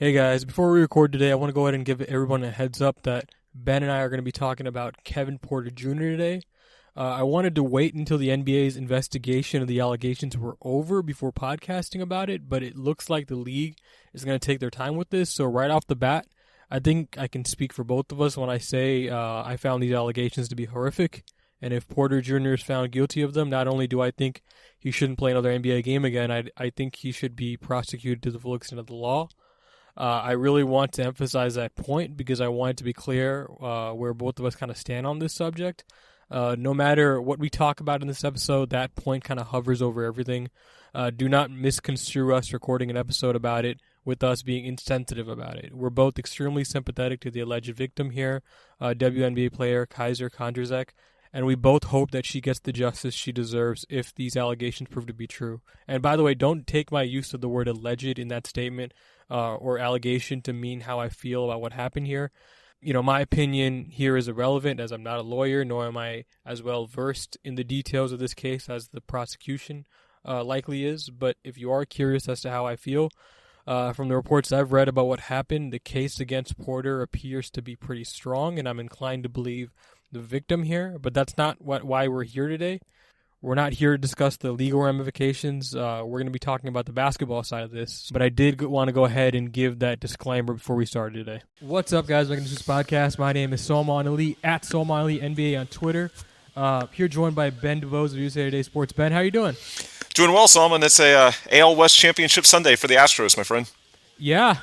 Hey guys, before we record today, I want to go ahead and give everyone a heads up that Ben and I are going to be talking about Kevin Porter Jr. today. I wanted to wait until the NBA's investigation of the allegations were over before podcasting about it, but it looks like the league is going to take their time with this. So right off the bat, I think I can speak for both of us when I say I found these allegations to be horrific. And if Porter Jr. is found guilty of them, not only do I think he shouldn't play another NBA game again, I think he should be prosecuted to the full extent of the law. I really want to emphasize that point because I want it to be clear where both of us kind of stand on this subject. No matter what we talk about in this episode, that point kind of hovers over everything. Do not misconstrue us recording an episode about it with us being insensitive about it. We're both extremely sympathetic to the alleged victim here, WNBA player Kaiser Kondrasek, and we both hope that she gets the justice she deserves if these allegations prove to be true. And by the way, don't take my use of the word alleged in that statement or allegation to mean how I feel about what happened here. You know, my opinion here is irrelevant as I'm not a lawyer, nor am I as well versed in the details of this case as the prosecution likely is. But if you are curious as to how I feel, from the reports I've read about what happened, the case against Porter appears to be pretty strong, and I'm inclined to believe the victim here. But that's not why we're here today. We're not here to discuss the legal ramifications. We're going to be talking about the basketball side of this. But I did want to go ahead and give that disclaimer before we start today. What's up, guys? Welcome to this podcast. My name is Salman Ali, at Salman Ali NBA on Twitter. Here joined by Ben DuBose of USA Today Sports. Ben, how you doing? Doing well, Salman. It's a AL West Championship Sunday for the Astros, my friend. Yeah.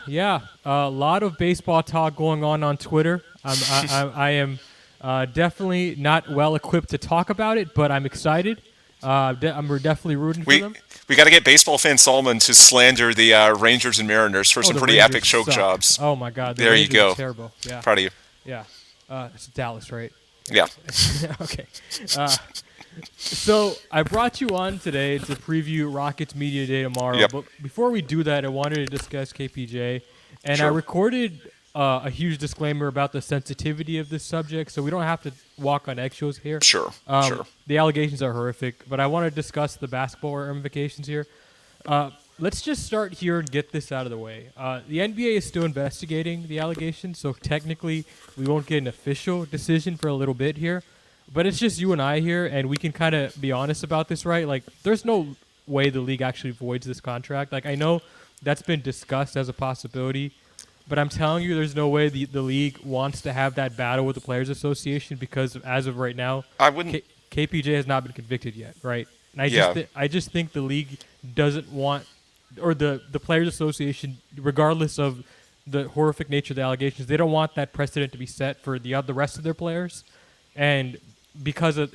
A lot of baseball talk going on Twitter. I am definitely not well equipped to talk about it, but I'm excited. We're definitely rooting for them. We got to get baseball fan Salman to slander the Rangers and Mariners for some pretty Rangers epic choke suck. jobs. Oh my God, there Rangers you go. Are terrible. Yeah, proud of you. Yeah, it's Dallas, right? Yeah. Okay. So I brought you on today to preview Rockets Media Day tomorrow. Yep. But before we do that, I wanted to discuss KPJ, and Sure. I recorded a huge disclaimer about the sensitivity of this subject, so we don't have to walk on eggshells here. Sure. The allegations are horrific, but I want to discuss the basketball ramifications here. Let's just start here and get this out of the way. The NBA is still investigating the allegations, so technically we won't get an official decision for a little bit here. But it's just you and I here, and we can kind of be honest about this, right? Like, there's no way the league actually voids this contract. Like, I know that's been discussed as a possibility, but I'm telling you, there's no way the league wants to have that battle with the Players Association because as of right now, I wouldn't. KPJ has not been convicted yet, right? And I just think the league doesn't want, or the Players Association, regardless of the horrific nature of the allegations, they don't want that precedent to be set for the rest of their players, and because of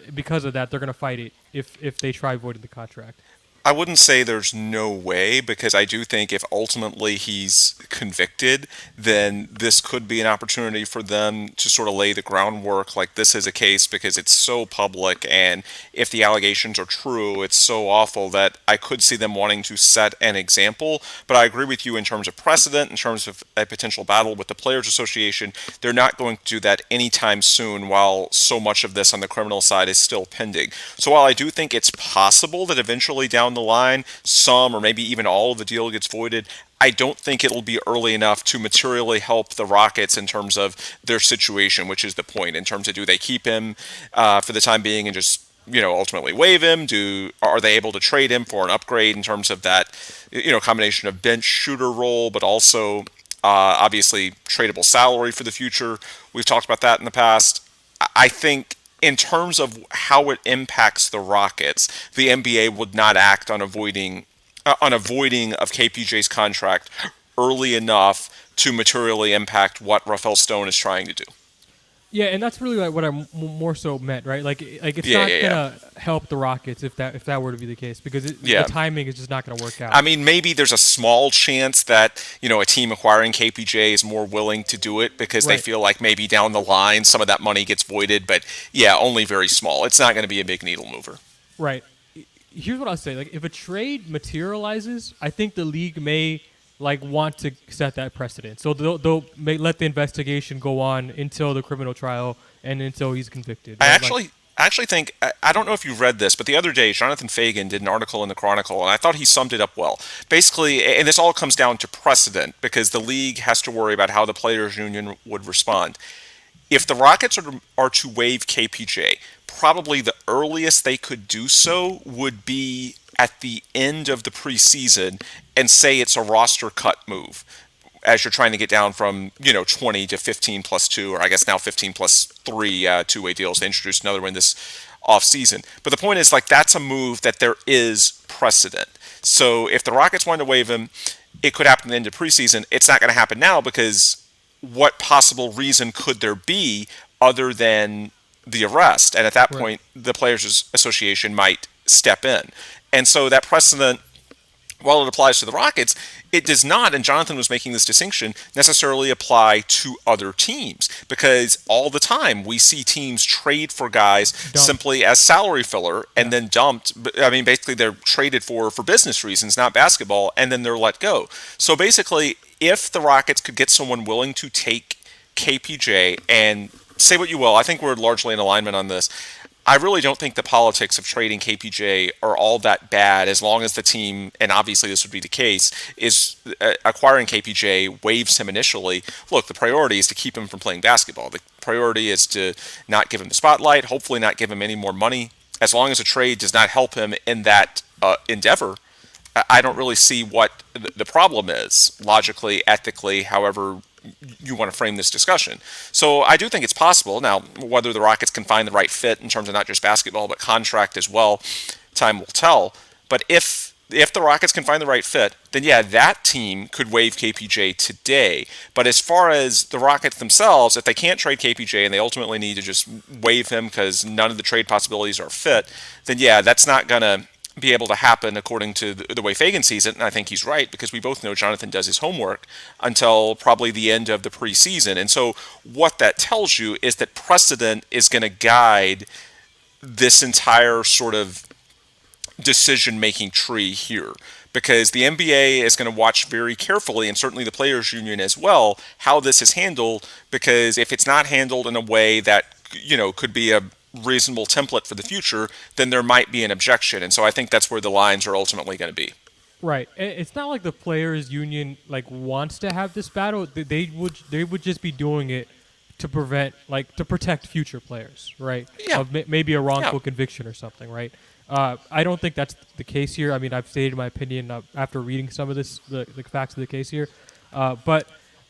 that, they're going to fight it if they try voiding the contract. I wouldn't say there's no way, because I do think if ultimately he's convicted, then this could be an opportunity for them to sort of lay the groundwork like this is a case, because it's so public, and if the allegations are true, it's so awful that I could see them wanting to set an example. But I agree with you in terms of precedent, in terms of a potential battle with the Players Association. They're not going to do that anytime soon while so much of this on the criminal side is still pending. So while I do think it's possible that eventually down the line some or maybe even all of the deal gets voided, I don't think it'll be early enough to materially help the Rockets in terms of their situation, which is the point, in terms of do they keep him for the time being and just ultimately waive him? Are they able to trade him for an upgrade in terms of that combination of bench shooter role, but also obviously tradable salary for the future? We've talked about that in the past. I think in terms of how it impacts the Rockets, the NBA would not act on avoiding of KPJ's contract early enough to materially impact what Rafael Stone is trying to do. Yeah, and that's really like what I more so meant, right? Like it's not gonna help the Rockets if that were to be the case, because the timing is just not gonna work out. I mean, maybe there's a small chance that a team acquiring KPJ is more willing to do it because they feel like maybe down the line some of that money gets voided, but only very small. It's not going to be a big needle mover. Right. Here's what I'll say: like, if a trade materializes, I think the league may want to set that precedent. So they'll let the investigation go on until the criminal trial and until he's convicted. Right? I actually think, I don't know if you read this, but the other day, Jonathan Fagan did an article in the Chronicle, and I thought he summed it up well. Basically, and this all comes down to precedent, because the league has to worry about how the players' union would respond. If the Rockets are to waive KPJ, probably the earliest they could do so would be at the end of the preseason and say it's a roster cut move as you're trying to get down from 20 to 15 plus 2, or I guess now 15 plus 3 two-way deals. They introduced another one this offseason. But the point is, like, that's a move that there is precedent. So if the Rockets wanted to waive him, it could happen at the end of preseason. It's not going to happen now, because what possible reason could there be other than the arrest? And at that Right. point, the Players Association might step in. And so that precedent, while it applies to the Rockets, it does not, and Jonathan was making this distinction, necessarily apply to other teams. Because all the time we see teams trade for guys Dumped. simply as salary filler Yeah. and then dumped. I mean, basically they're traded for business reasons, not basketball, and then they're let go. So basically, if the Rockets could get someone willing to take KPJ, and say what you will, I think we're largely in alignment on this. I really don't think the politics of trading KPJ are all that bad, as long as the team, and obviously this would be the case, is acquiring KPJ waives him initially. Look, the priority is to keep him from playing basketball. The priority is to not give him the spotlight, hopefully not give him any more money. As long as a trade does not help him in that endeavor, I don't really see what the problem is, logically, ethically, however you want to frame this discussion. So I do think it's possible. Now, whether the Rockets can find the right fit in terms of not just basketball, but contract as well, time will tell. But if the Rockets can find the right fit, then yeah, that team could waive KPJ today. But as far as the Rockets themselves, if they can't trade KPJ and they ultimately need to just waive him because none of the trade possibilities are fit, then yeah, that's not going to be able to happen according to the way Fagan sees it. And I think he's right, because we both know Jonathan does his homework until probably the end of the preseason. And so what that tells you is that precedent is going to guide this entire sort of decision-making tree here, because the NBA is going to watch very carefully, and certainly the players union as well, how this is handled. Because if it's not handled in a way that could be a reasonable template for the future, then there might be an objection. And so I think that's where the lines are ultimately going to be. Right. It's not like the players' union like wants to have this battle. They would just be doing it to protect future players, right? Yeah, Of maybe a yeah, wrongful conviction or something, right? I don't think that's the case here. I mean, I've stated my opinion after reading some of the facts of the case here. But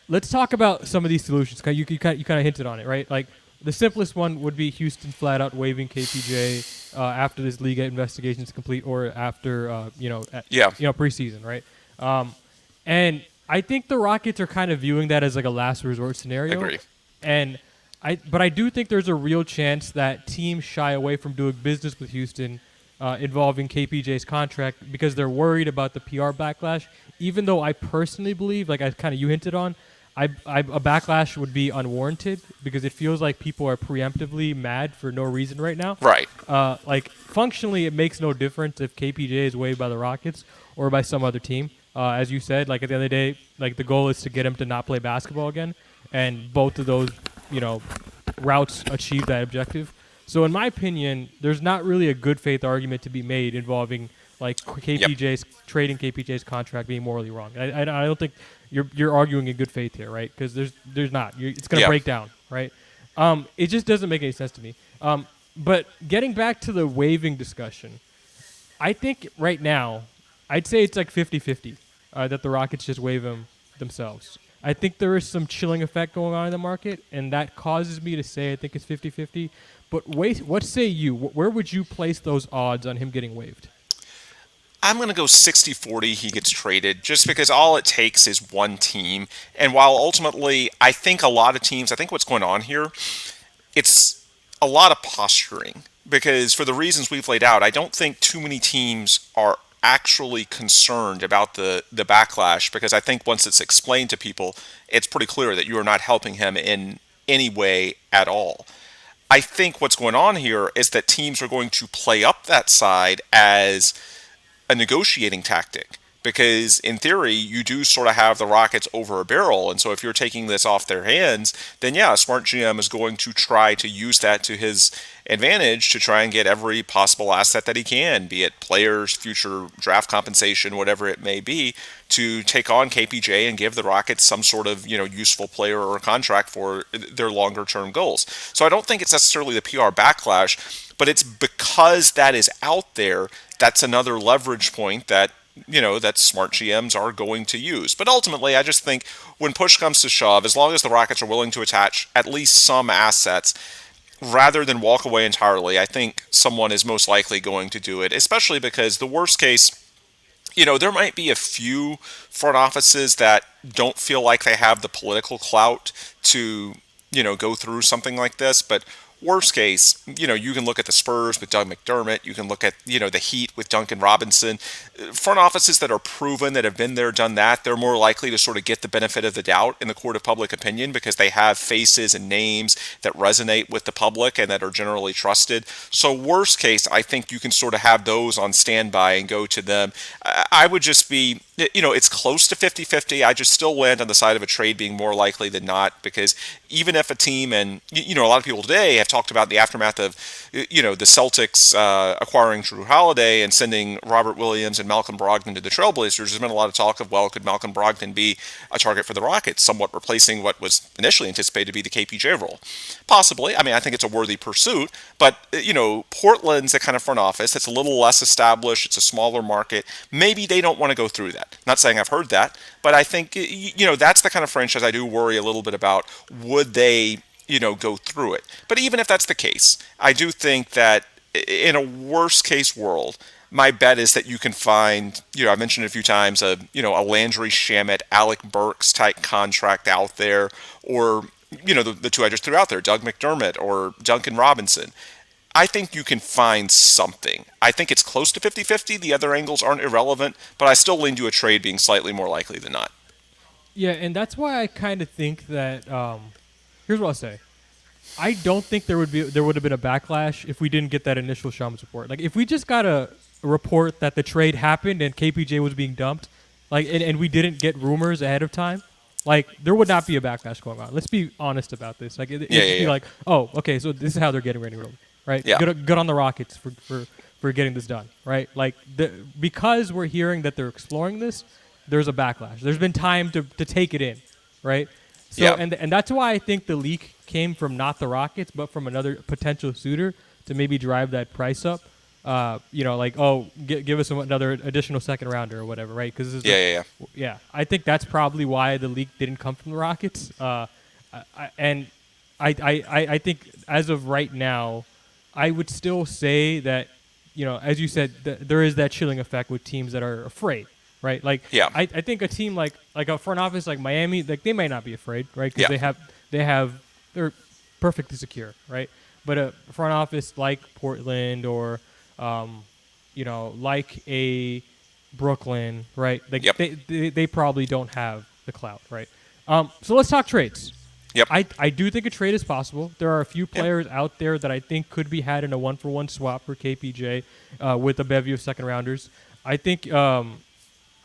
let's talk about some of these solutions. 'Cause you kind of hinted on it, right? Like the simplest one would be Houston flat out waiving KPJ after this league investigation is complete, or after yeah. preseason, right? And I think the Rockets are kind of viewing that as like a last resort scenario. Agree. And but I do think there's a real chance that teams shy away from doing business with Houston involving KPJ's contract, because they're worried about the PR backlash. Even though I personally believe, like I kind of you hinted on, a backlash would be unwarranted, because it feels like people are preemptively mad for no reason right now. Right. Like functionally, it makes no difference if KPJ is waived by the Rockets or by some other team. As you said, like at the end of the day, like the goal is to get him to not play basketball again, and both of those, routes achieve that objective. So in my opinion, there's not really a good faith argument to be made involving like Yep. trading KPJ's contract being morally wrong. I don't think you're arguing in good faith here, right? Because there's not. It's going to Yeah. break down, right? It just doesn't make any sense to me. But getting back to the waiving discussion, I think right now, I'd say it's like 50-50 that the Rockets just waive him themselves. I think there is some chilling effect going on in the market, and that causes me to say I think it's 50-50. But wait, what say you? Where would you place those odds on him getting waived? I'm going to go 60-40 he gets traded, just because all it takes is one team. And while ultimately I think a lot of teams, I think what's going on here, it's a lot of posturing. Because for the reasons we've laid out, I don't think too many teams are actually concerned about the backlash, because I think once it's explained to people, it's pretty clear that you are not helping him in any way at all. I think what's going on here is that teams are going to play up that side as a negotiating tactic, because in theory you do sort of have the Rockets over a barrel, and so if you're taking this off their hands, then yeah, a smart GM is going to try to use that to his advantage to try and get every possible asset that he can, be it players, future draft compensation, whatever it may be, to take on KPJ and give the Rockets some sort of useful player or contract for their longer term goals. So I don't think it's necessarily the PR backlash, but it's because that is out there. That's another leverage point that that smart GMs are going to use. But ultimately, I just think when push comes to shove, as long as the Rockets are willing to attach at least some assets, rather than walk away entirely, I think someone is most likely going to do it, especially because the worst case, there might be a few front offices that don't feel like they have the political clout to, go through something like this, but worst case, you can look at the Spurs with Doug McDermott. You can look at, the Heat with Duncan Robinson. Front offices that are proven, that have been there, done that, they're more likely to sort of get the benefit of the doubt in the court of public opinion because they have faces and names that resonate with the public and that are generally trusted. So worst case, I think you can sort of have those on standby and go to them. I would just be, it's close to 50-50. I just still land on the side of a trade being more likely than not, because even if a team, and a lot of people today have talked about the aftermath of the Celtics acquiring Drew Holiday and sending Robert Williams and Malcom Brogdon to the Trailblazers. There's been a lot of talk of, well, could Malcom Brogdon be a target for the Rockets, somewhat replacing what was initially anticipated to be the KPJ role? Possibly. I mean, I think it's a worthy pursuit, but Portland's a kind of front office. It's a little less established. It's a smaller market. Maybe they don't want to go through that. Not saying I've heard that, but I think that's the kind of franchise I do worry a little bit about. Would they go through it? But even if that's the case, I do think that in a worst case world, my bet is that you can find, I mentioned it a few times, a Landry Shamet, Alec Burks type contract out there, or the two I just threw out there, Doug McDermott or Duncan Robinson. I think you can find something. I think it's close to 50-50. The other angles aren't irrelevant, but I still lean to a trade being slightly more likely than not. Yeah, and that's why I kind of think that. Here's what I'll say. I don't think there would have been a backlash if we didn't get that initial Shams report. Like, if we just got a report that the trade happened and KPJ was being dumped, and we didn't get rumors ahead of time, there would not be a backlash going on. Let's be honest about this. It'd be like, oh, okay, so this is how they're getting ready to, right? Yeah. Good on the Rockets for getting this done, right? Because we're hearing that they're exploring this, there's a backlash. There's been time to take it in, right? So yeah. and that's why I think the leak came from not the Rockets, but from another potential suitor to maybe drive that price up. Give us another additional second rounder or whatever, right? Because yeah. I think that's probably why the leak didn't come from the Rockets. I think as of right now, I would still say that as you said, there is that chilling effect with teams that are afraid. Right, I think a team like a front office like Miami, they may not be afraid, right? Because they're perfectly secure, right? But a front office like Portland or, like a Brooklyn, right? They probably don't have the clout, right? So let's talk trades. Yep. I do think a trade is possible. There are a few players out there that I think could be had in a 1-for-1 swap for KPJ with a bevy of second rounders. I think.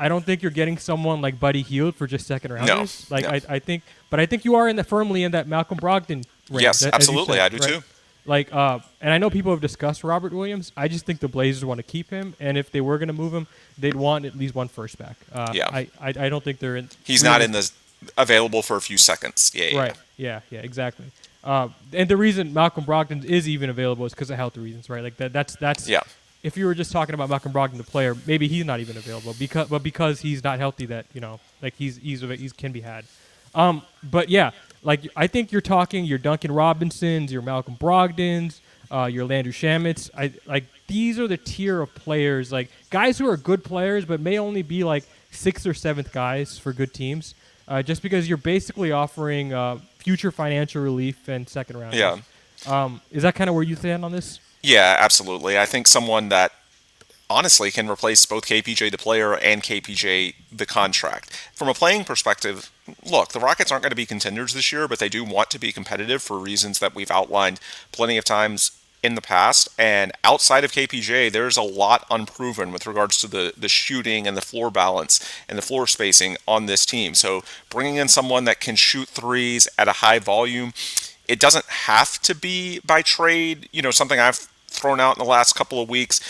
I don't think you're getting someone like Buddy Heild for just second rounders. No. I think you are firmly in that Malcom Brogdon range. Yes, absolutely, said, I do right? too. And I know people have discussed Robert Williams. I just think the Blazers want to keep him, and if they were going to move him, they'd want at least one first back. I don't think they're in. He's not in the available for a few seconds. Right. Yeah, exactly. And the reason Malcom Brogdon is even available is because of health reasons, right? That's yeah. If you were just talking about Malcom Brogdon, the player, maybe he's not even available because he's not healthy. That he's can be had. But yeah, I think you're talking your Duncan Robinsons, your Malcom Brogdons, your Landry Shamets. These are the tier of players, guys who are good players, but may only be 6th or 7th guys for good teams. Just because you're basically offering future financial relief and second round. Yeah. Is that kind of where you stand on this? Yeah, absolutely. I think someone that honestly can replace both KPJ the player and KPJ the contract. From a playing perspective, look, the Rockets aren't going to be contenders this year, but they do want to be competitive for reasons that we've outlined plenty of times in the past, and outside of KPJ, there's a lot unproven with regards to the shooting and the floor balance and the floor spacing on this team. So bringing in someone that can shoot threes at a high volume, it doesn't have to be by trade. Something I've thrown out in the last couple of weeks.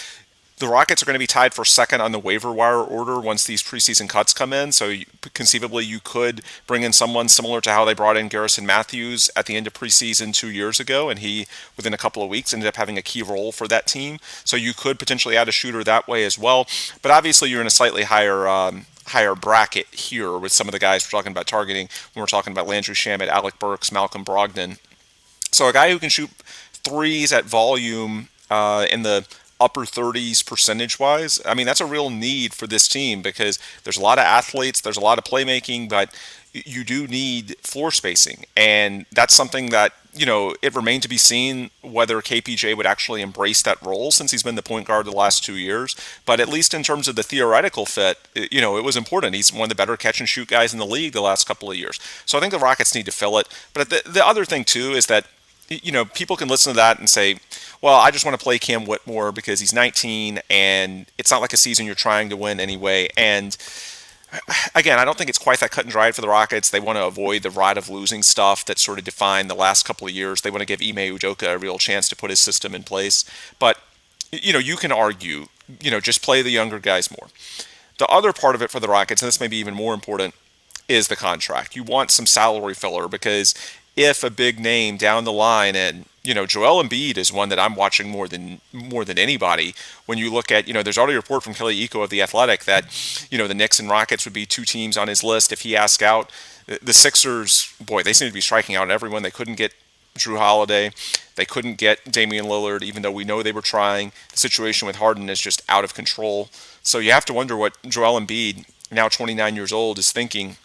The Rockets are going to be tied for second on the waiver wire order once these preseason cuts come in. So conceivably, you could bring in someone similar to how they brought in Garrison Matthews at the end of preseason 2 years ago, and he, within a couple of weeks, ended up having a key role for that team. So you could potentially add a shooter that way as well. But obviously, you're in a slightly higher bracket here with some of the guys we're talking about targeting when we're talking about Landry Shamet, Alec Burks, Malcom Brogdon. So a guy who can shoot threes at volume in the upper 30s percentage wise. I mean, that's a real need for this team because there's a lot of athletes, there's a lot of playmaking, but you do need floor spacing. And that's something that, it remained to be seen whether KPJ would actually embrace that role since he's been the point guard the last 2 years. But at least in terms of the theoretical fit, it was important. He's one of the better catch and shoot guys in the league the last couple of years. So I think the Rockets need to fill it. But the other thing, too, is that people can listen to that and say, well, I just want to play Cam Whitmore because he's 19 and it's not like a season you're trying to win anyway. And again, I don't think it's quite that cut and dried for the Rockets. They want to avoid the ride of losing stuff that sort of defined the last couple of years. They want to give Ime Udoka a real chance to put his system in place. But, you can argue, just play the younger guys more. The other part of it for the Rockets, and this may be even more important, is the contract. You want some salary filler because if a big name down the line, and Joel Embiid is one that I'm watching more than anybody. When you look at, there's already a report from Kelly Iko of The Athletic that, the Knicks and Rockets would be two teams on his list if he asked out. The Sixers, boy, they seem to be striking out at everyone. They couldn't get Drew Holiday. They couldn't get Damian Lillard, even though we know they were trying. The situation with Harden is just out of control. So you have to wonder what Joel Embiid, now 29 years old, is thinking.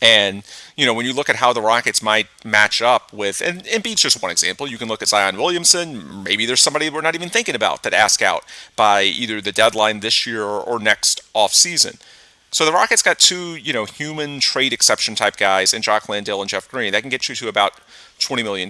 And, when you look at how the Rockets might match up with, and Embiid's just one example, you can look at Zion Williamson. Maybe there's somebody we're not even thinking about that ask out by either the deadline this year or next offseason. So the Rockets got two, human trade exception type guys in Jock Landale and Jeff Green. That can get you to about $20 million.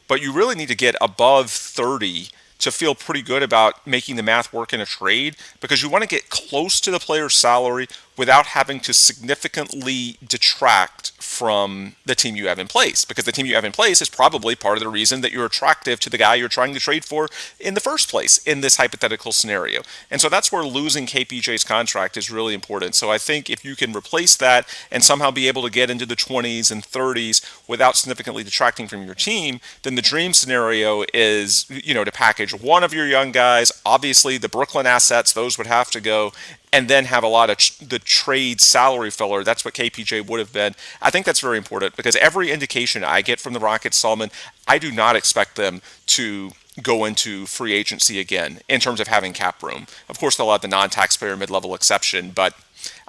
But you really need to get above 30 to feel pretty good about making the math work in a trade because you want to get close to the player's salary without having to significantly detract from the team you have in place, because the team you have in place is probably part of the reason that you're attractive to the guy you're trying to trade for in the first place in this hypothetical scenario. And so that's where losing KPJ's contract is really important. So I think if you can replace that and somehow be able to get into the 20s and 30s without significantly detracting from your team, then the dream scenario is, to package one of your young guys. Obviously, the Brooklyn assets, those would have to go, and then have a lot of the trade salary filler. That's what KPJ would have been. I think that's very important because every indication I get from the Rockets, Salman, I do not expect them to go into free agency again in terms of having cap room. Of course, they'll have the non-taxpayer mid-level exception, but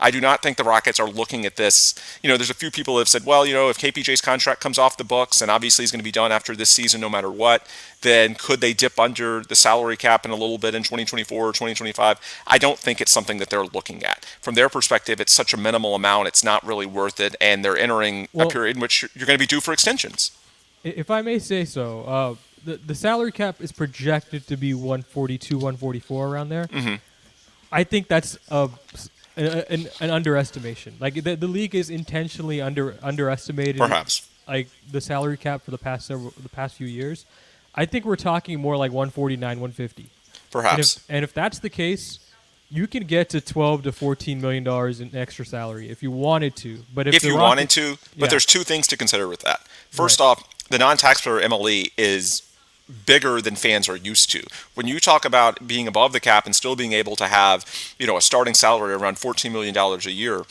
I do not think the Rockets are looking at this. There's a few people that have said, well, if KPJ's contract comes off the books, and obviously he's going to be done after this season no matter what, then could they dip under the salary cap in a little bit in 2024 or 2025? I don't think it's something that they're looking at. From their perspective, it's such a minimal amount, it's not really worth it, and they're entering a period in which you're going to be due for extensions. If I may say so, the salary cap is projected to be 142, 144 around there. Mm-hmm. I think that's an underestimation. Like the league is intentionally underestimated. Perhaps. Like the salary cap for the past few years. I think we're talking more like 149, 150. Perhaps. And if that's the case, you can get to $12 to $14 million in extra salary if you wanted to. But if you wanted to, but there's two things to consider with that. First off, the non-taxpayer MLE is bigger than fans are used to. When you talk about being above the cap and still being able to have, a starting salary around $14 million a year,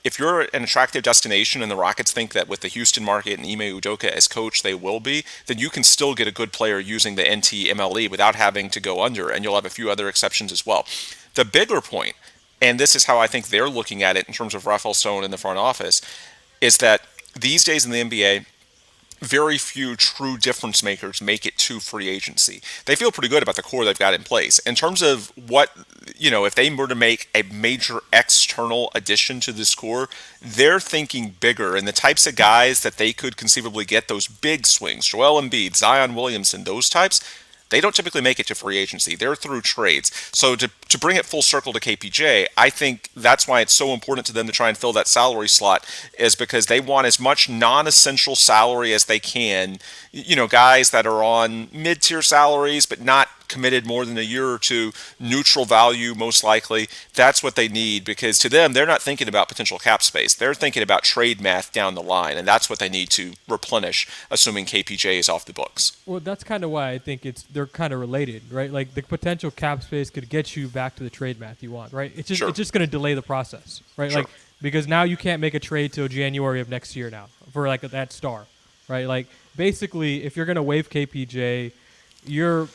if you're an attractive destination and the Rockets think that with the Houston market and Ime Udoka as coach they will be, then you can still get a good player using the NT MLE without having to go under, and you'll have a few other exceptions as well. The bigger point, and this is how I think they're looking at it in terms of Rafael Stone in the front office, is that these days in the NBA, very few true difference makers make it to free agency. They feel pretty good about the core they've got in place. In terms of what, if they were to make a major external addition to this core, they're thinking bigger. And the types of guys that they could conceivably get, those big swings, Joel Embiid, Zion Williamson, those types, They don't typically make it to free agency. They're through trades. So to bring it full circle to KPJ, I think that's why it's so important to them to try and fill that salary slot, is because they want as much non-essential salary as they can. Guys that are on mid-tier salaries but not committed more than a year or two, neutral value most likely. That's what they need, because to them, they're not thinking about potential cap space. They're thinking about trade math down the line, and that's what they need to replenish, assuming KPJ is off the books. Well, that's kind of why I think they're kind of related, right? Like the potential cap space could get you back to the trade math you want, right? It's just going to delay the process, right? Sure. Like because now you can't make a trade till January of next year now for like that star, right? Like basically, if you're going to waive KPJ, you're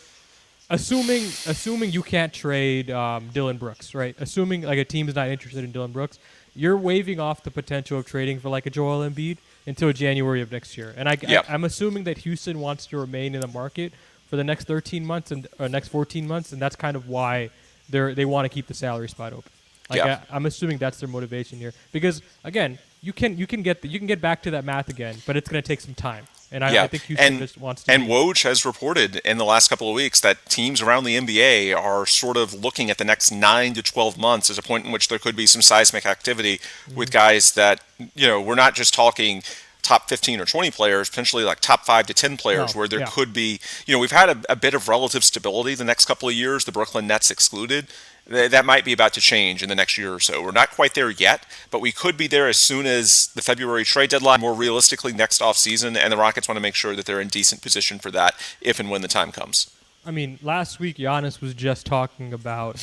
assuming you can't trade Dylan Brooks, right? Assuming like a team is not interested in Dylan Brooks, you're waiving off the potential of trading for like a Joel Embiid until January of next year. And I'm assuming that Houston wants to remain in the market for the next 13 months and next 14 months, and that's kind of why they want to keep the salary spot open. Like I'm assuming that's their motivation here, because again, you can get back to that math again, but it's going to take some time. And I think Houston just wants to. And Woj has reported in the last couple of weeks that teams around the NBA are sort of looking at the next 9 to 12 months as a point in which there could be some seismic activity with guys that, we're not just talking top 15 or 20 players, potentially like top 5 to 10 players, where there could be, we've had a bit of relative stability the next couple of years, the Brooklyn Nets excluded. That might be about to change in the next year or so. We're not quite there yet, but we could be there as soon as the February trade deadline, more realistically next offseason, and the Rockets want to make sure that they're in decent position for that if and when the time comes. I mean, last week Giannis was just talking about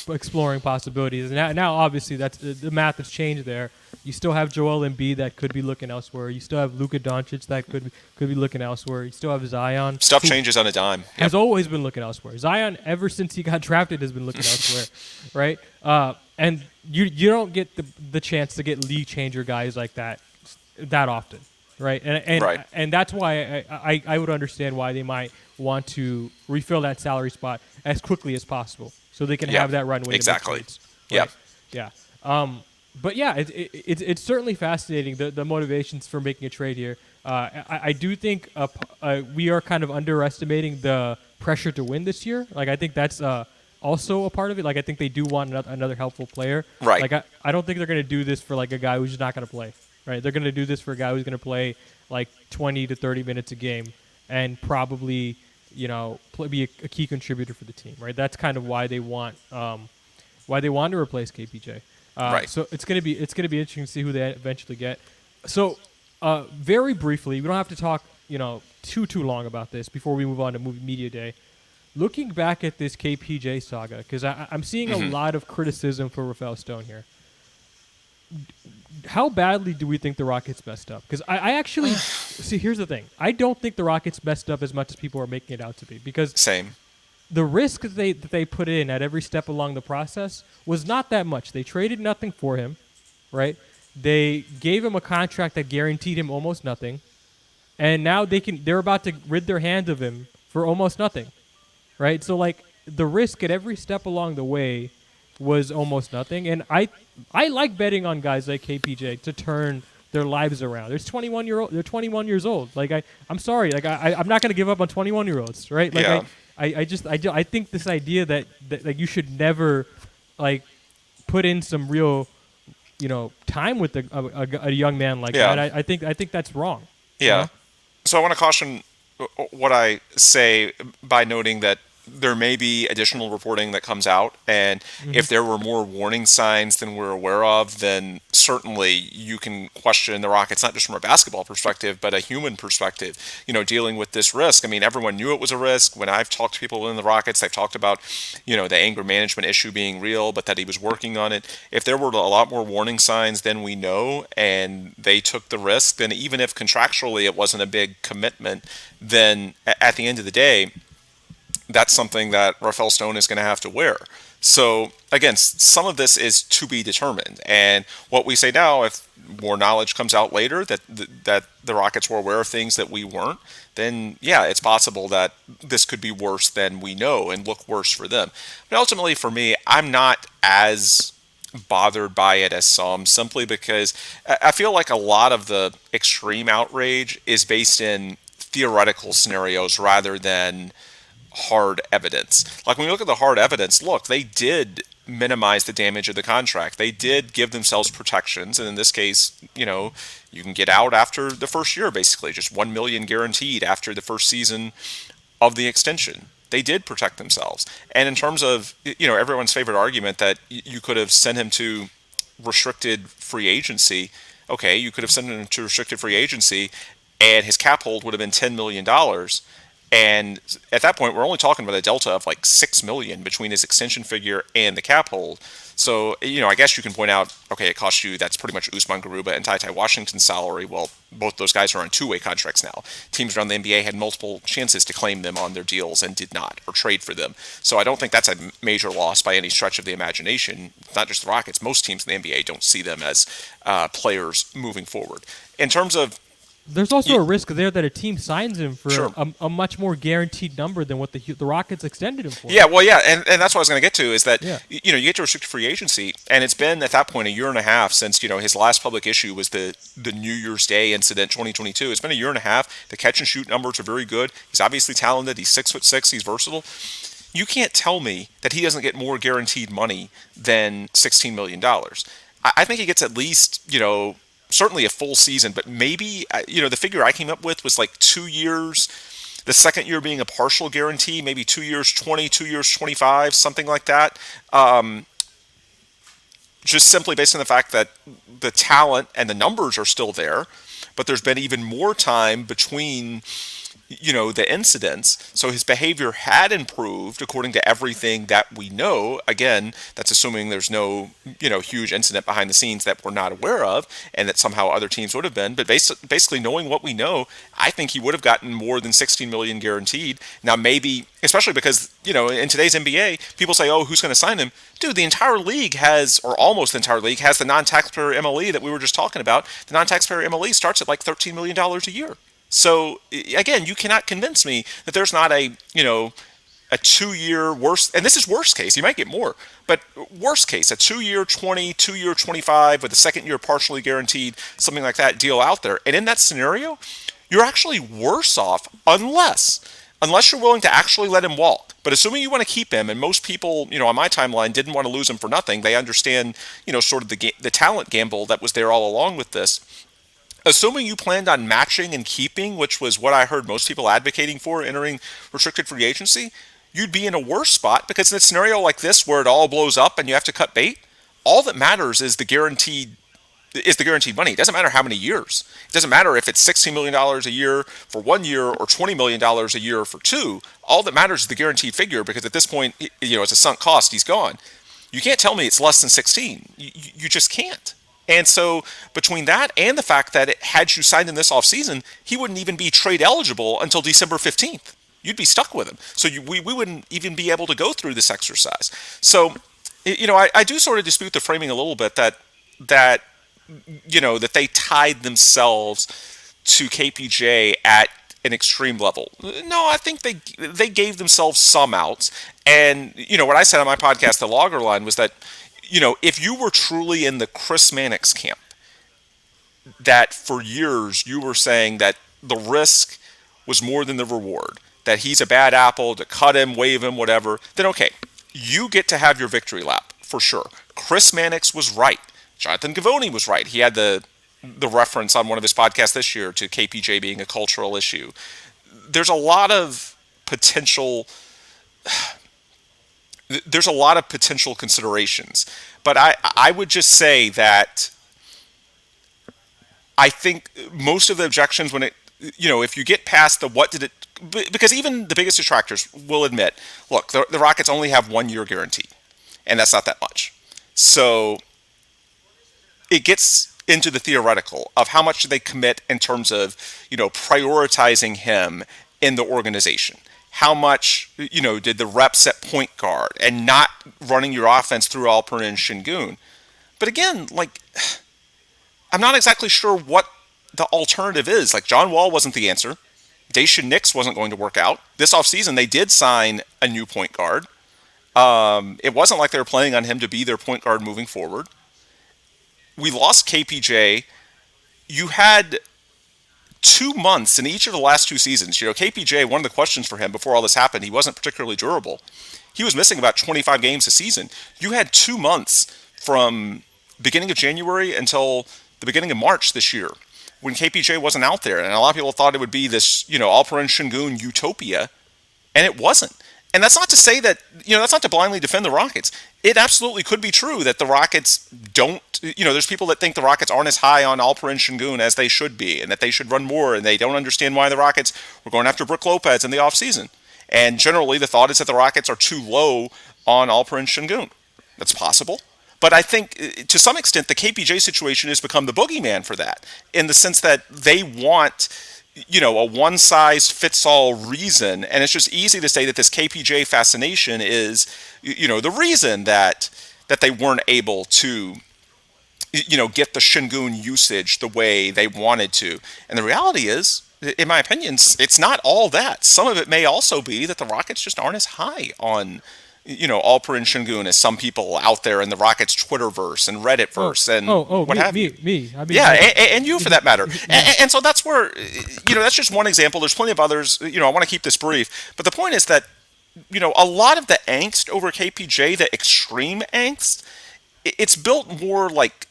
exploring possibilities. Now obviously that's the math has changed there. You still have Joel Embiid that could be looking elsewhere. You still have Luka Doncic that could be looking elsewhere. You still have Zion. Stuff changes on a dime. Has always been looking elsewhere. Zion, ever since he got drafted, has been looking elsewhere, right? And you don't get the chance to get league changer guys like that often, right? And that's why I would understand why they might want to refill that salary spot as quickly as possible, so they can have that runway. Exactly. To make trades, right? Yeah. But yeah, it's certainly fascinating, the motivations for making a trade here. I do think we are kind of underestimating the pressure to win this year. Like I think that's also a part of it. Like I think they do want another helpful player. Right. Like I don't think they're going to do this for like a guy who's just not going to play. Right. They're going to do this for a guy who's going to play like 20 to 30 minutes a game and probably be a key contributor for the team. Right. That's kind of why they want to replace KPJ. Right. So it's gonna be interesting to see who they eventually get. So very briefly, we don't have to talk too long about this before we move on to Movie Media Day. Looking back at this KPJ saga, because I'm seeing a lot of criticism for Rafael Stone here. How badly do we think the Rockets messed up? Because I actually see. Here's the thing: I don't think the Rockets messed up as much as people are making it out to be. Because same. The risk that they put in at every step along the process was not that much. They traded nothing for him, right? They gave him a contract that guaranteed him almost nothing, and now they're about to rid their hands of him for almost nothing, right? So like the risk at every step along the way was almost nothing, and I like betting on guys like KPJ to turn their lives around. They're 21 years old. Like I'm sorry, like I'm not gonna give up on 21-year-olds, right? Like I think this idea that like you should never like put in some real time with a young man like that. I think that's wrong. Yeah. So I want to caution what I say by noting that there may be additional reporting that comes out, and if there were more warning signs than we're aware of, then certainly you can question the Rockets, not just from a basketball perspective, but a human perspective, dealing with this risk. I mean, everyone knew it was a risk. When I've talked to people within the Rockets, they've talked about, the anger management issue being real, but that he was working on it. If there were a lot more warning signs than we know, and they took the risk, then even if contractually it wasn't a big commitment, then at the end of the day, that's something that Rafael Stone is going to have to wear. So, again, some of this is to be determined. And what we say now, if more knowledge comes out later that the Rockets were aware of things that we weren't, then, yeah, it's possible that this could be worse than we know and look worse for them. But ultimately, for me, I'm not as bothered by it as some, simply because I feel like a lot of the extreme outrage is based in theoretical scenarios rather than hard evidence. Like when you look at the hard evidence, look, they did minimize the damage of the contract. They did give themselves protections, and in this case, you can get out after the first year, basically, just 1 million guaranteed after the first season of the extension. They did protect themselves. And in terms of, everyone's favorite argument that you could have sent him to restricted free agency. Okay, you could have sent him to restricted free agency, and his cap hold would have been $10 million. And at that point, we're only talking about a delta of like $6 million between his extension figure and the cap hold. So, I guess you can point out, okay, it cost you, that's pretty much Usman Garuba and Ty Washington's salary. Well, both those guys are on two-way contracts now. Teams around the NBA had multiple chances to claim them on their deals and did not, or trade for them. So I don't think that's a major loss by any stretch of the imagination. Not just the Rockets. Most teams in the NBA don't see them as players moving forward. In terms of There's also a risk there that a team signs him for Sure. a much more guaranteed number than what the Rockets extended him for. Yeah, well, yeah, and that's what I was going to get to is that, Yeah. you get to restricted free agency, and it's been at that point a year and a half since, his last public issue was the New Year's Day incident 2022. It's been a year and a half. The catch and shoot numbers are very good. He's obviously talented. He's 6'6". He's versatile. You can't tell me that he doesn't get more guaranteed money than $16 million. I think he gets at least, certainly a full season, but maybe, the figure I came up with was like 2 years, the second year being a partial guarantee, maybe 2 years 20, 2 years 25, something like that. Just simply based on the fact that the talent and the numbers are still there, but there's been even more time between the incidents. So his behavior had improved according to everything that we know. Again, that's assuming there's no, huge incident behind the scenes that we're not aware of and that somehow other teams would have been. But basically knowing what we know, I think he would have gotten more than 16 million guaranteed. Now, maybe, especially because, in today's NBA, people say, oh, who's going to sign him? Dude, the entire league has, or almost the entire league, has the non-taxpayer MLE that we were just talking about. The non-taxpayer MLE starts at like $13 million a year. So again, you cannot convince me that there's not a 2-year worst, and this is worst case, you might get more, but worst case, a 2-year 20, 2-year 25 with a second year partially guaranteed, something like that deal out there. And in that scenario, you're actually worse off unless you're willing to actually let him walk. But assuming you want to keep him, and most people, on my timeline didn't want to lose him for nothing. They understand, sort of the talent gamble that was there all along with this. Assuming you planned on matching and keeping, which was what I heard most people advocating for entering restricted free agency, you'd be in a worse spot because in a scenario like this where it all blows up and you have to cut bait, all that matters is the guaranteed money. It doesn't matter how many years. It doesn't matter if it's $16 million a year for 1 year or $20 million a year for 2. All that matters is the guaranteed figure because at this point, it's a sunk cost. He's gone. You can't tell me it's less than 16. You just can't. And so between that and the fact that had you signed him this offseason, he wouldn't even be trade eligible until December 15th. You'd be stuck with him. So we wouldn't even be able to go through this exercise. So, I do sort of dispute the framing a little bit that they tied themselves to KPJ at an extreme level. No, I think they gave themselves some outs. And, what I said on my podcast, The Logger Line, was that if you were truly in the Chris Mannix camp, that for years you were saying that the risk was more than the reward, that he's a bad apple, to cut him, waive him, whatever, then okay, you get to have your victory lap, for sure. Chris Mannix was right. Jonathan Givony was right. He had the reference on one of his podcasts this year to KPJ being a cultural issue. There's a lot of potential considerations. But I would just say that I think most of the objections if you get past the what did it, because even the biggest detractors will admit, look, the Rockets only have 1 year guarantee, and that's not that much. So it gets into the theoretical of how much do they commit in terms of, prioritizing him in the organization. How much, did the reps at point guard and not running your offense through Alperen and Şengün? But again, I'm not exactly sure what the alternative is. John Wall wasn't the answer. Daishen Nix wasn't going to work out. This offseason, they did sign a new point guard. It wasn't like they were planning on him to be their point guard moving forward. We lost KPJ. You had 2 months in each of the last 2 seasons. KPJ, one of the questions for him before all this happened, he wasn't particularly durable. He was missing about 25 games a season. You had 2 months from beginning of January until the beginning of March this year when KPJ wasn't out there. And a lot of people thought it would be this, Alperen Şengün utopia, and it wasn't. And that's not to say that, that's not to blindly defend the Rockets. It absolutely could be true that the Rockets don't, there's people that think the Rockets aren't as high on Alperen Şengün as they should be, and that they should run more, and they don't understand why the Rockets were going after Brook Lopez in the offseason. And generally, the thought is that the Rockets are too low on Alperen Şengün. That's possible. But I think, to some extent, the KPJ situation has become the boogeyman for that, in the sense that they want, a one-size-fits-all reason. And it's just easy to say that this KPJ fascination is, the reason that they weren't able to, get the Şengün usage the way they wanted to. And the reality is, in my opinion, it's not all that. Some of it may also be that the Rockets just aren't as high on, Alperen Şengün as some people out there in the Rockets Twitterverse and Redditverse and what have you. Me. I mean, yeah, and you for that matter. And so that's where, that's just one example. There's plenty of others. I want to keep this brief. But the point is that, a lot of the angst over KPJ, the extreme angst, it's built more like,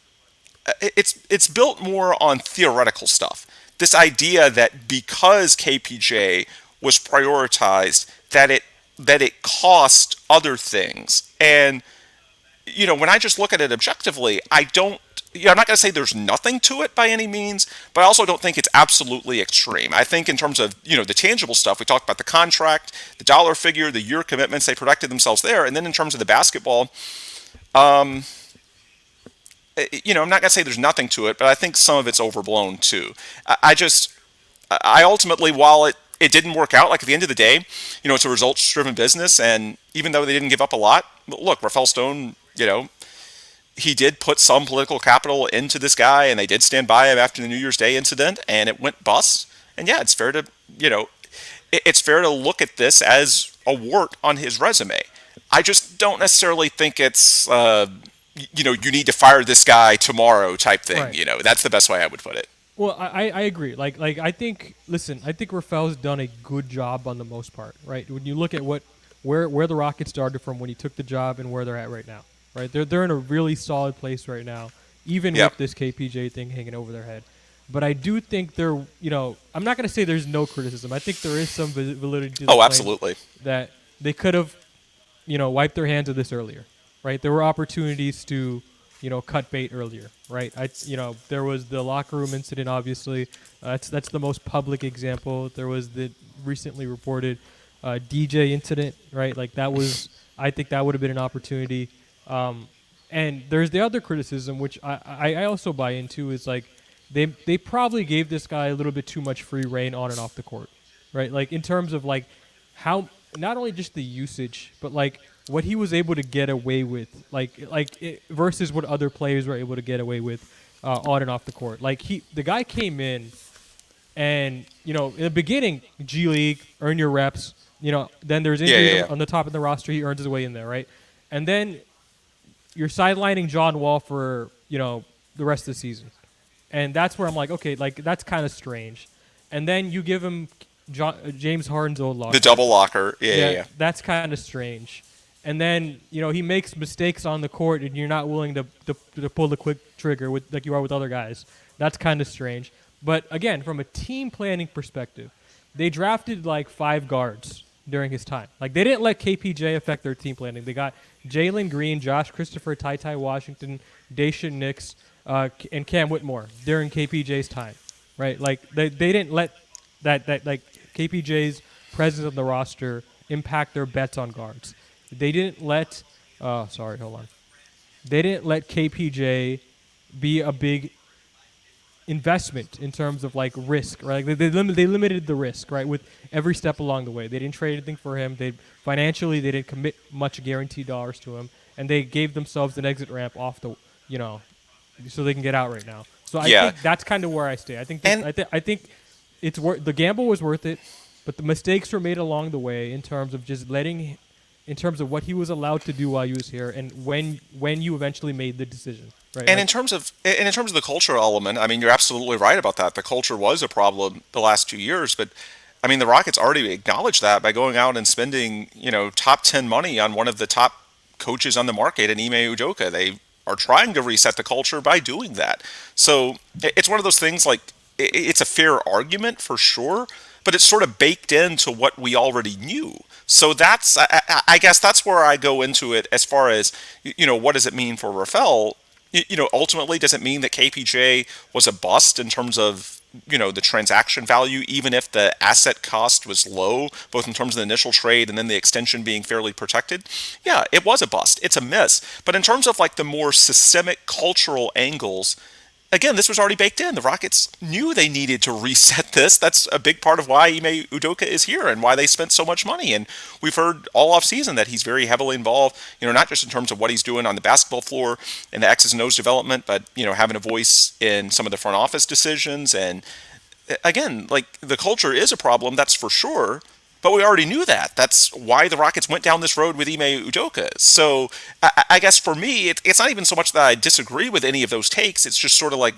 it's built more on theoretical stuff. This idea that because KPJ was prioritized, that it cost other things. And, when I just look at it objectively, I'm not going to say there's nothing to it by any means, but I also don't think it's absolutely extreme. I think in terms of, the tangible stuff, we talked about the contract, the dollar figure, the year commitments, they protected themselves there. And then in terms of the basketball, I'm not going to say there's nothing to it, but I think some of it's overblown too. I ultimately, while it didn't work out, like at the end of the day, it's a results-driven business, and even though they didn't give up a lot, look, Rafael Stone, he did put some political capital into this guy, and they did stand by him after the New Year's Day incident, and it went bust. And yeah, it's fair to, it's fair to look at this as a wart on his resume. I just don't necessarily think it's, you need to fire this guy tomorrow type thing. Right. That's the best way I would put it. Well, I agree. Like I think Rafael's done a good job on the most part, right? When you look at where the Rockets started from when he took the job and where they're at right now, right? They're in a really solid place right now, even with this KPJ thing hanging over their head. But I do think I'm not going to say there's no criticism. I think there is some validity to the claim absolutely. That they could have, wiped their hands of this earlier, right? There were opportunities to, cut bait earlier, right? There was the locker room incident, obviously. That's the most public example. There was the recently reported DJ incident, right? Like that was, I think that would have been an opportunity. And there's the other criticism, which I also buy into, is like they probably gave this guy a little bit too much free reign on and off the court, right? Like in terms of like how not only just the usage, but like what he was able to get away with, versus what other players were able to get away with on and off the court. Like the guy came in, and in the beginning, G League, earn your reps. Then there's injuries on the top of the roster. He earns his way in there, right? And then you're sidelining John Wall for the rest of the season, and that's where I'm like, okay, like that's kind of strange. And then you give him James Harden's old locker, the double locker, yeah. That's kind of strange. And then he makes mistakes on the court, and you're not willing to pull the quick trigger like you are with other guys. That's kind of strange. But again, from a team planning perspective, they drafted like 5 guards during his time. Like they didn't let KPJ affect their team planning. They got Jalen Green, Josh Christopher, Ty Washington, Daishen Nix, and Cam Whitmore during KPJ's time, right? Like they didn't let that like KPJ's presence on the roster impact their bets on guards. They didn't let They didn't let KPJ be a big investment in terms of like risk, right? They limited the risk, right, with every step along the way. They didn't trade anything for him. They didn't commit much guaranteed dollars to him, and they gave themselves an exit ramp off the, so they can get out right now. So I think that's kind of where I stay. I think it's the gamble was worth it, but the mistakes were made along the way in terms of just in terms of what he was allowed to do while he was here, and when you eventually made the decision. right? And Like, in terms of the cultural element, I mean, you're absolutely right about that. The culture was a problem the last 2 years, but I mean, the Rockets already acknowledged that by going out and spending, top 10 money on one of the top coaches on the market in Ime Udoka. They are trying to reset the culture by doing that. So it's one of those things like it's a fair argument for sure, but it's sort of baked into what we already knew. So I guess that's where I go into it as far as, what does it mean for Rafael? Ultimately, does it mean that KPJ was a bust in terms of, the transaction value, even if the asset cost was low, both in terms of the initial trade and then the extension being fairly protected? Yeah, it was a bust. It's a miss. But in terms of like the more systemic cultural angles, again, this was already baked in. The Rockets knew they needed to reset this. That's a big part of why Ime Udoka is here and why they spent so much money. And we've heard all off season that he's very heavily involved, not just in terms of what he's doing on the basketball floor and the X's and O's development, but, having a voice in some of the front office decisions. And again, like the culture is a problem, that's for sure. But we already knew that. That's why the Rockets went down this road with Ime Udoka. So I guess for me, it's not even so much that I disagree with any of those takes. It's just sort of like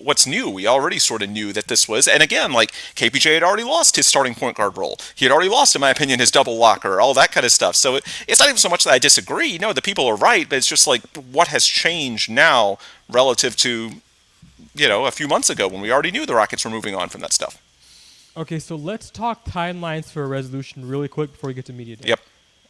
what's new. We already sort of knew that this was. And again, like KPJ had already lost his starting point guard role. He had already lost, in my opinion, his double locker, all that kind of stuff. So it's not even so much that I disagree. No, the people are right, but it's just like what has changed now relative to, a few months ago when we already knew the Rockets were moving on from that stuff. okay, so let's talk timelines for a resolution really quick before we get to media day.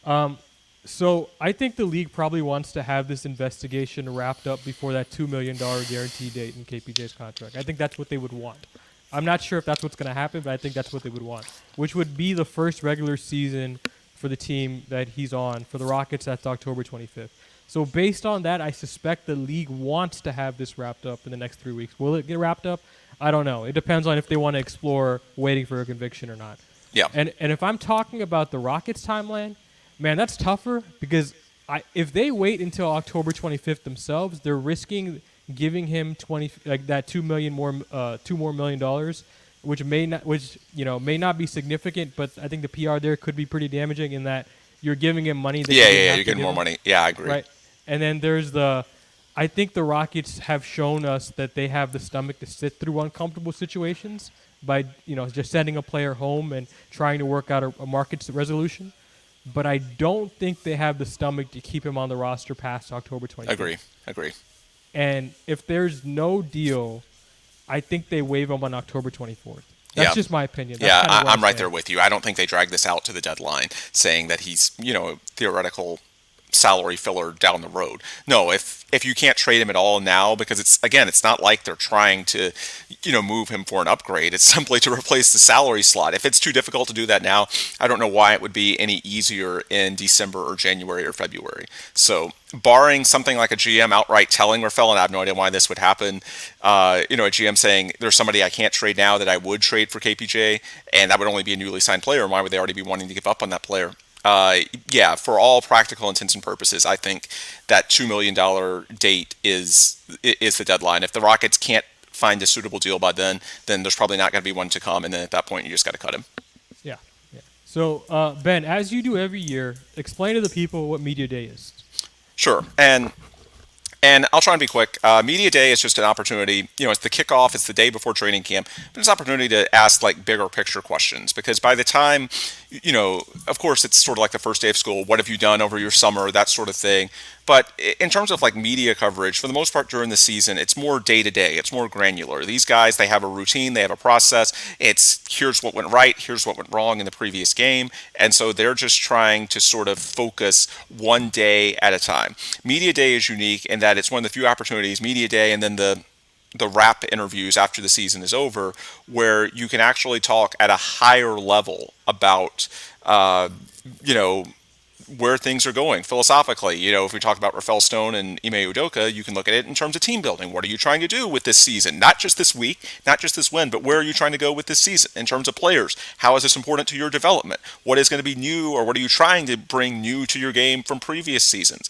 Yep. So I think the league probably wants to have this investigation wrapped up before that $2 million guarantee date in KPJ's contract. I think that's what they would want. I'm not sure if that's what's going to happen, but I think that's what they would want, which would be the first regular season for the team that he's on. For the Rockets, that's October 25th. So based on that, I suspect the league wants to have this wrapped up in the next 3 weeks. Will it get wrapped up? I don't know. It depends on if they want to explore waiting for a conviction or not. Yeah. And if I'm talking about the Rockets timeline, man, that's tougher because if they wait until October 25th themselves, they're risking giving him that $2 million more, $2 more million dollars, which may not be significant, but I think the PR there could be pretty damaging in that you're giving him money. That You're getting more money. Yeah, I agree. Right, and then there's I think the Rockets have shown us that they have the stomach to sit through uncomfortable situations by just sending a player home and trying to work out a market resolution. But I don't think they have the stomach to keep him on the roster past October 25th. Agree. And if there's no deal, I think they waive him on October 24th. That's just my opinion. That's I'm right there with you. I don't think they drag this out to the deadline saying that he's, theoretical salary filler down the road. No, if you can't trade him at all now, because it's not like they're trying to, move him for an upgrade. It's simply to replace the salary slot. If it's too difficult to do that now, I don't know why it would be any easier in December or January or February. So barring something like a GM outright telling Rafael, and I have no idea why this would happen, a GM saying there's somebody I can't trade now that I would trade for KPJ, and that would only be a newly signed player, and why would they already be wanting to give up on that player? For all practical intents and purposes, I think that $2 million date is the deadline. If the Rockets can't find a suitable deal by then there's probably not going to be one to come, and then at that point, you just got to cut him. Yeah. So, Ben, as you do every year, explain to the people what Media Day is. Sure. And I'll try and be quick. Media Day is just an opportunity. It's the kickoff. It's the day before training camp. But it's an opportunity to ask like bigger picture questions, because by the time, of course, it's sort of like the first day of school. What have you done over your summer? That sort of thing. But in terms of like media coverage, for the most part during the season, it's more day to day. It's more granular. These guys, they have a routine. They have a process. It's here's what went right. Here's what went wrong in the previous game. And so they're just trying to sort of focus one day at a time. Media Day is unique in that it's one of the few opportunities, Media Day and then the wrap interviews after the season is over, where you can actually talk at a higher level about, where things are going philosophically. If we talk about Rafael Stone and Ime Udoka, you can look at it in terms of team building. What are you trying to do with this season? Not just this week, not just this win, but where are you trying to go with this season in terms of players? How is this important to your development? What is going to be new, or what are you trying to bring new to your game from previous seasons?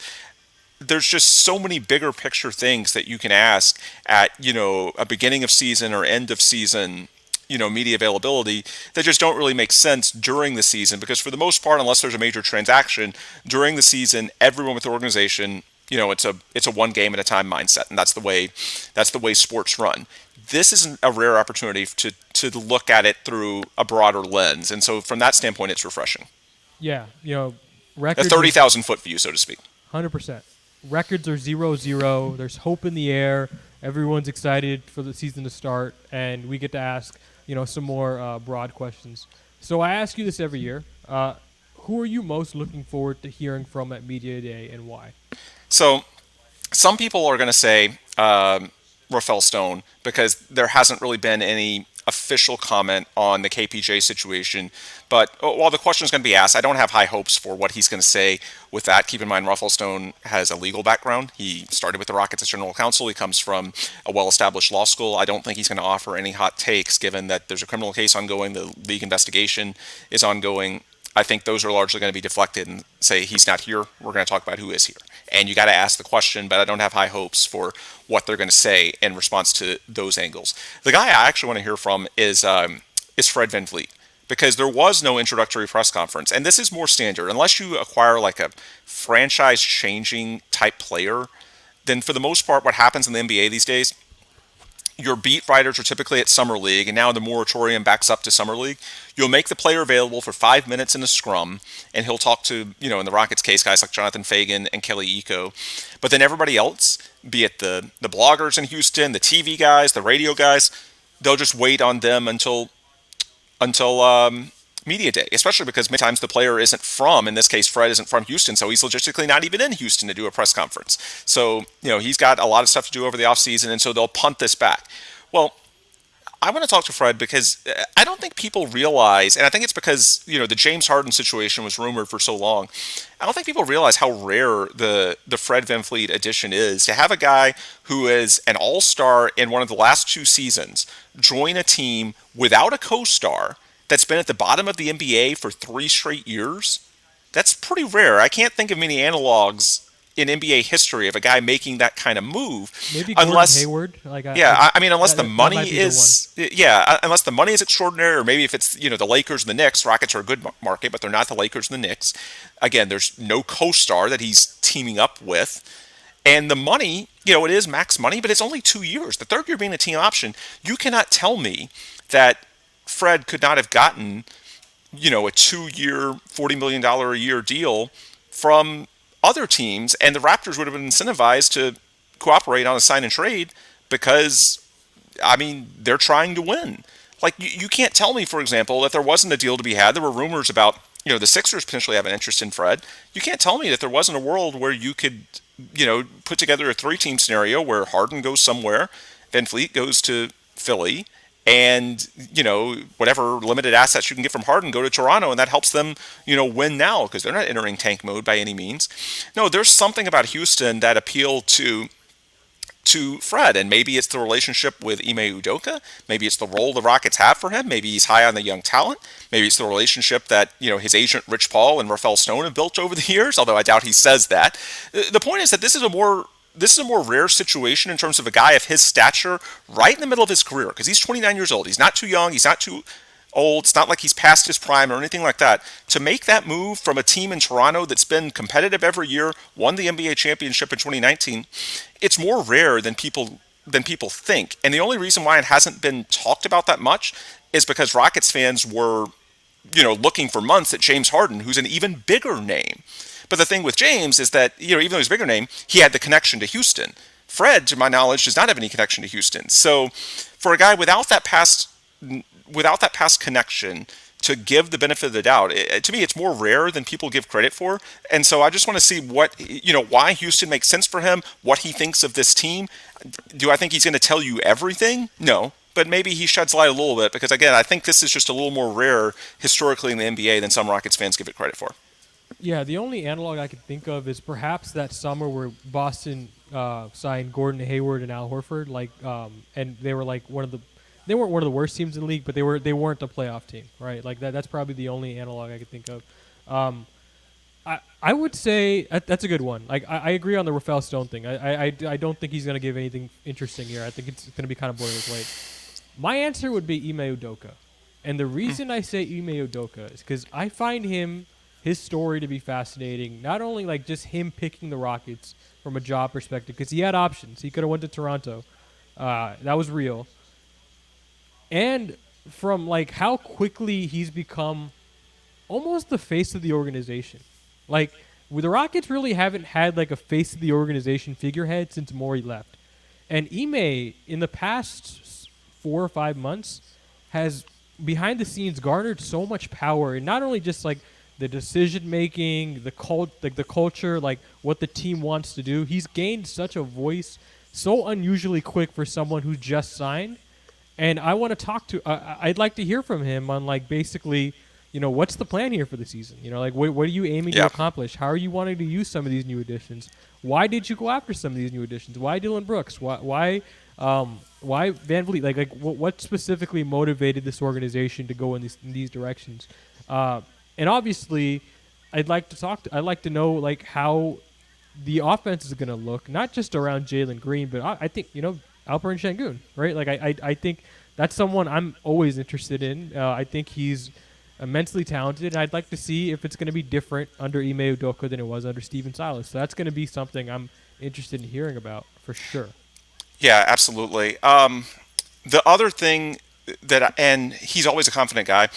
There's just so many bigger picture things that you can ask at, a beginning of season or end of season, media availability that just don't really make sense during the season, because for the most part, unless there's a major transaction during the season, everyone with the organization it's a one game at a time mindset, and that's the way sports run. This is a rare opportunity to look at it through a broader lens, and so from that standpoint, it's refreshing. Yeah, A records are 30,000 foot view, so to speak. 100%. Records are 0-0. There's hope in the air. Everyone's excited for the season to start, and we get to ask, some more broad questions. So I ask you this every year. Who are you most looking forward to hearing from at Media Day, and why? So some people are going to say Rafael Stone because there hasn't really been any official comment on the KPJ situation. But while the question is going to be asked, I don't have high hopes for what he's going to say with that. Keep in mind, Rafael Stone has a legal background. He started with the Rockets as general counsel. He comes from a well-established law school. I don't think he's going to offer any hot takes, given that there's a criminal case ongoing, the league investigation is ongoing. I think those are largely going to be deflected and say he's not here. We're going to talk about who is here. And you got to ask the question, but I don't have high hopes for what they're going to say in response to those angles. The guy I actually want to hear from is Fred VanVleet, because there was no introductory press conference, and this is more standard. Unless you acquire like a franchise-changing type player, then for the most part, what happens in the NBA these days, your beat writers are typically at Summer League, and now the moratorium backs up to Summer League. You'll make the player available for 5 minutes in a scrum, and he'll talk to, in the Rockets case, guys like Jonathan Fagan and Kelly Iko. But then everybody else, be it the bloggers in Houston, the TV guys, the radio guys, they'll just wait on them until media day, especially because many times the player isn't from, in this case, Fred isn't from Houston, so he's logistically not even in Houston to do a press conference. So, he's got a lot of stuff to do over the offseason, and so they'll punt this back. Well, I want to talk to Fred because I don't think people realize, and I think it's because, the James Harden situation was rumored for so long. I don't think people realize how rare the Fred VanVleet addition is. To have a guy who is an all-star in one of the last 2 seasons join a team without a co-star that's been at the bottom of the NBA for 3 straight years, that's pretty rare. I can't think of many analogs in NBA history of a guy making that kind of move. Maybe Gordon Hayward. Unless the money is, unless the money is extraordinary, or maybe if it's the Lakers and the Knicks. Rockets are a good market, but they're not the Lakers and the Knicks. Again, there's no co-star that he's teaming up with, and the money, it is max money, but it's only 2 years. The third year being a team option, you cannot tell me that Fred could not have gotten, a 2-year, $40 million a year deal from other teams, and the Raptors would have been incentivized to cooperate on a sign and trade because, they're trying to win. Like, you can't tell me, for example, that there wasn't a deal to be had. There were rumors about, the Sixers potentially have an interest in Fred. You can't tell me that there wasn't a world where you could, put together a 3-team scenario where Harden goes somewhere, VanVleet goes to Philly, and whatever limited assets you can get from Harden go to Toronto, and that helps them win now because they're not entering tank mode by any means. No, there's something about Houston that appealed to Fred, and maybe it's the relationship with Ime Udoka, maybe it's the role the Rockets have for him, maybe he's high on the young talent, maybe it's the relationship that his agent Rich Paul and Rafael Stone have built over the years, although I doubt he says that. The point is that this is a more rare situation in terms of a guy of his stature right in the middle of his career, because he's 29 years old. He's not too young. He's not too old. It's not like he's past his prime or anything like that. To make that move from a team in Toronto that's been competitive every year, won the NBA championship in 2019, it's more rare than people think. And the only reason why it hasn't been talked about that much is because Rockets fans were, looking for months at James Harden, who's an even bigger name. But the thing with James is that, even though he's a bigger name, he had the connection to Houston. Fred, to my knowledge, does not have any connection to Houston. So for a guy without that past connection to give the benefit of the doubt, to me, it's more rare than people give credit for. And so I just want to see why Houston makes sense for him, what he thinks of this team. Do I think he's going to tell you everything? No. But maybe he sheds light a little bit because, again, I think this is just a little more rare historically in the NBA than some Rockets fans give it credit for. Yeah, the only analog I can think of is perhaps that summer where Boston signed Gordon Hayward and Al Horford, and they were like they weren't one of the worst teams in the league, but they weren't a playoff team, right? Like that's probably the only analog I could think of. I would say that's a good one. Like I agree on the Rafael Stone thing. I don't think he's going to give anything interesting here. I think it's going to be kind of boilerplate. My answer would be Ime Udoka, and the reason I say Ime Udoka is because I find him his story to be fascinating. Not only like just him picking the Rockets from a job perspective, because he had options. He could have went to Toronto. That was real. And from like how quickly he's become almost the face of the organization. Like the Rockets really haven't had like a face of the organization figurehead since Morey left. And Ime in the past 4 or 5 months has behind the scenes garnered so much power, and not only just like the decision making, the culture, like what the team wants to do. He's gained such a voice so unusually quick for someone who just signed. And I want to talk to. I'd like to hear from him on like basically, what's the plan here for the season? Like what are you aiming to accomplish? How are you wanting to use some of these new additions? Why did you go after some of these new additions? Why Dylan Brooks? Why Van Vliet? Like what specifically motivated this organization to go in these directions? And obviously, I'd like to know like how the offense is going to look, not just around Jalen Green, but I think Alperen Şengün, right? Like I think that's someone I'm always interested in. I think he's immensely talented, and I'd like to see if it's going to be different under Ime Udoka than it was under Stephen Silas. So that's going to be something I'm interested in hearing about for sure. Yeah, absolutely. The other thing and he's always a confident guy,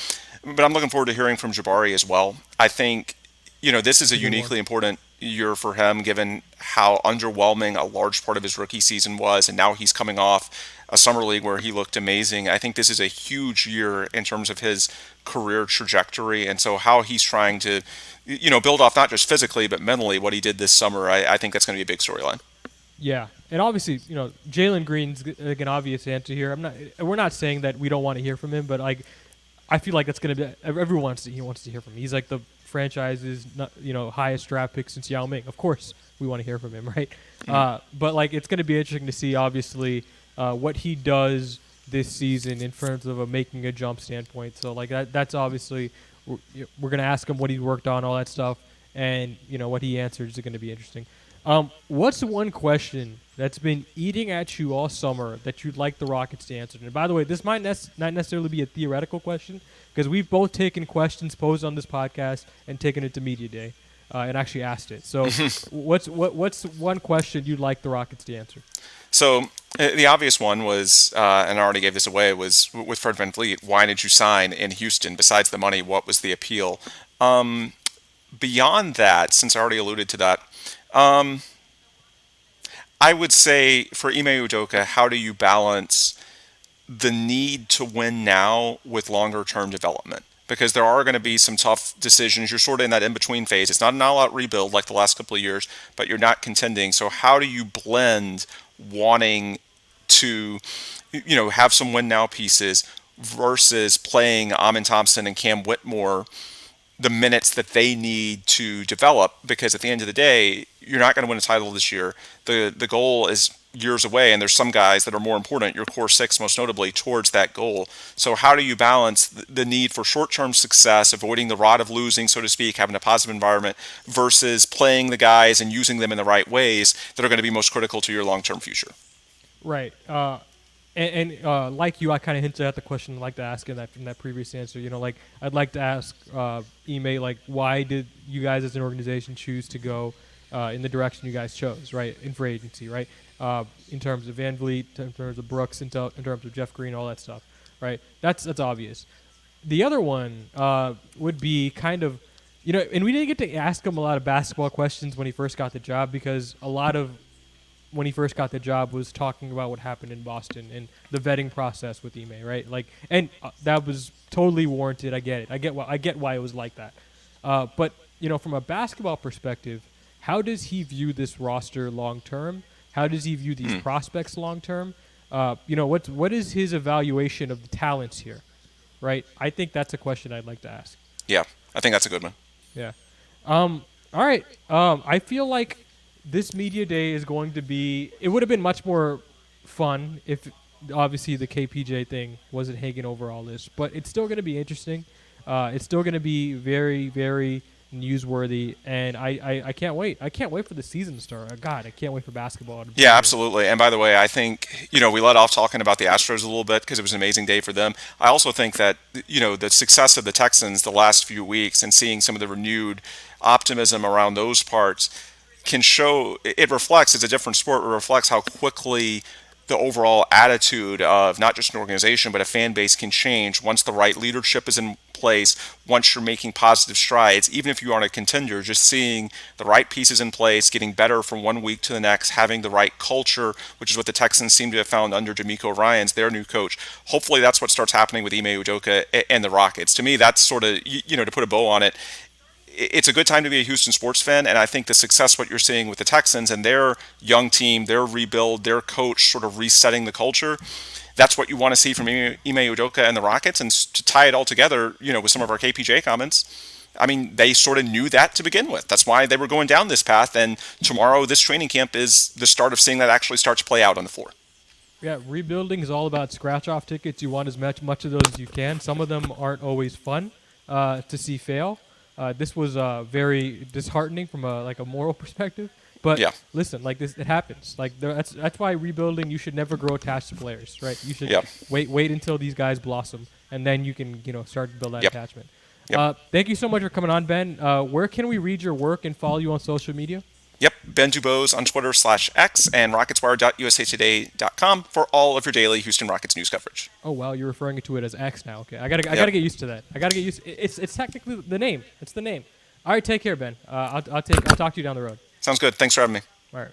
but I'm looking forward to hearing from Jabari as well. I think, this is a uniquely important year for him, given how underwhelming a large part of his rookie season was, and now he's coming off a summer league where he looked amazing. I think this is a huge year in terms of his career trajectory, and so how he's trying to, build off not just physically but mentally what he did this summer. I think that's going to be a big storyline. Yeah, and obviously, Jalen Green's like an obvious answer here. We're not saying that we don't want to hear from him, but like, I feel like it's gonna be everyone wants to hear from him. He's like the franchise's highest draft pick since Yao Ming. Of course, we want to hear from him, right? But like, it's gonna be interesting to see, obviously, what he does this season in terms of making a jump standpoint. So like that's obviously we're gonna ask him what he worked on, all that stuff, and what he answers is gonna be interesting. What's one question that's been eating at you all summer that you'd like the Rockets to answer? And by the way, this might not necessarily be a theoretical question, because we've both taken questions posed on this podcast and taken it to Media Day and actually asked it. So what's one question you'd like the Rockets to answer? So the obvious one was, and I already gave this away, was with Fred VanVleet. Why did you sign in Houston? Besides the money, what was the appeal? Beyond that, since I already alluded to that, I would say for Ime Udoka, how do you balance the need to win now with longer-term development? Because there are going to be some tough decisions. You're sort of in that in-between phase. It's not an all-out rebuild like the last couple of years, but you're not contending. So how do you blend wanting to, have some win-now pieces versus playing Amin Thompson and Cam Whitmore the minutes that they need to develop? Because at the end of the day, you're not going to win a title this year. The goal is years away, and there's some guys that are more important, your core six most notably, towards that goal. So how do you balance the need for short-term success, avoiding the rot of losing, so to speak, having a positive environment, versus playing the guys and using them in the right ways that are going to be most critical to your long-term future? Right. And like you, I kind of hinted at the question I'd like to ask in that previous answer. Like I'd like to ask Ime, like, why did you guys as an organization choose to go in the direction you guys chose, right, in free agency, right, in terms of Van Vliet, in terms of Brooks, in terms of Jeff Green, all that stuff, right? That's obvious. The other one would be kind of, and we didn't get to ask him a lot of basketball questions when he first got the job, because a lot of when he first got the job was talking about what happened in Boston and the vetting process with Ime, right? Like, and that was totally warranted. I get it. I get why it was like that. But from a basketball perspective, how does he view this roster long term? How does he view these prospects long term? What is his evaluation of the talents here, right? I think that's a question I'd like to ask. Yeah, I think that's a good one. Yeah. All right. I feel like this media day is going to be. It would have been much more fun if, obviously, the KPJ thing wasn't hanging over all this, but it's still going to be interesting. It's still going to be very, very newsworthy, and I can't wait. I can't wait for the season to start. God, I can't wait for basketball to begin Yeah, here. absolutely. And by the way, I think, we let off talking about the Astros a little bit because it was an amazing day for them. I also think that, the success of the Texans the last few weeks and seeing some of the renewed optimism around those parts can show it reflects, it's a different sport, it reflects how quickly the overall attitude of not just an organization but a fan base can change once the right leadership is in place, once you're making positive strides, even if you aren't a contender, just seeing the right pieces in place, getting better from one week to the next, having the right culture, which is what the Texans seem to have found under D'Amico Ryans, their new coach. Hopefully that's what starts happening with Ime Udoka and the Rockets. To me, that's sort of, to put a bow on it, it's a good time to be a Houston sports fan, and I think the success what you're seeing with the Texans and their young team, their rebuild, their coach sort of resetting the culture, that's what you want to see from Ime Udoka and the Rockets. And to tie it all together, with some of our KPJ comments, I mean, they sort of knew that to begin with. That's why they were going down this path, and tomorrow, this training camp is the start of seeing that actually start to play out on the floor. Yeah, rebuilding is all about scratch-off tickets. You want as much of those as you can. Some of them aren't always fun to see fail. This was very disheartening from a moral perspective. But Yeah. listen, like this, it happens. Like that's why rebuilding. You should never grow attached to players, right? You should Yep. wait until these guys blossom, and then you can start to build that Yep. attachment. Yep. Thank you so much for coming on, Ben. Where can we read your work and follow you on social media? Yep, Ben DuBose on Twitter /X and RocketsWire.usatoday.com for all of your daily Houston Rockets news coverage. Oh wow, you're referring to it as X now. Okay, I gotta get used to that. I gotta get used. It's technically the name. It's the name. All right, take care, Ben. I'll talk to you down the road. Sounds good. Thanks for having me. All right.